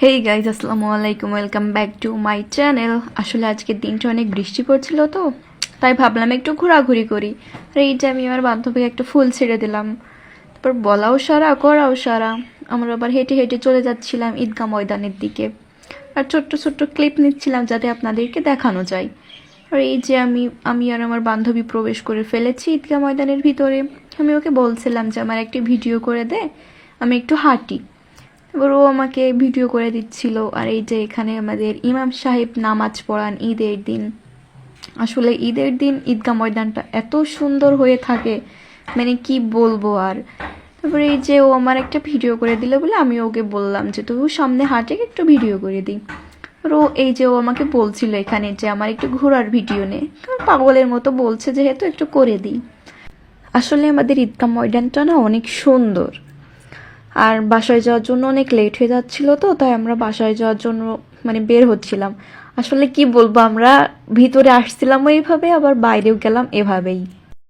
Hey guys, আসসালামু আলাইকুম, welcome back to my channel. আসলে আজকের দিনটা অনেক বৃষ্টি পড়ছিল, তো তাই ভাবলাম একটু ঘোরাঘুরি করি। আর এই যে আমি আমার বান্ধবীকে একটা ফুল ছেড়ে দিলাম, তারপর বলাও সারা করাও সারা। আমরা আবার হেঁটে হেঁটে চলে যাচ্ছিলাম ঈদগাহ ময়দানের দিকে, আর ছোট্ট ছোট্ট ক্লিপ নিচ্ছিলাম যাতে আপনাদেরকে দেখানো যায়। আর এই যে আমি আর আমার বান্ধবী প্রবেশ করে ফেলেছি ঈদগাহ ময়দানের ভিতরে। আমি ওকে বলছিলাম যে আমার একটি ভিডিও করে দে, আমি একটু হাঁটি। এবার ও আমাকে ভিডিও করে দিচ্ছিল। আর এই যে এখানে আমাদের ইমাম সাহেব নামাজ পড়ান ঈদের দিন। আসলে ঈদের দিন ঈদগাহ ময়দানটা এত সুন্দর হয়ে থাকে, মানে কি বলবো আর। তারপরে এই যে ও আমার একটা ভিডিও করে দিল বলে আমি ওকে বললাম যে তুই সামনে হাঁটে একটু ভিডিও করে দিই। আর ও এই যে ও আমাকে বলছিল এখানে যে আমার একটু ঘোরার ভিডিও নে, পাগলের মতো বলছে যেহেতু একটু করে দিই। আসলে আমাদের ঈদগাহ ময়দানটা না অনেক সুন্দর। আর বাসায় যাওয়ার জন্য অনেক লেট হয়ে যাচ্ছিল, তো তাই আমরা বাসায় যাওয়ার জন্য মানে বের হচ্ছিলাম। আসলে কি বলবো, আমরা ভিতরে আসছিলাম এইভাবে, আবার বাইরেও গেলাম এভাবেই।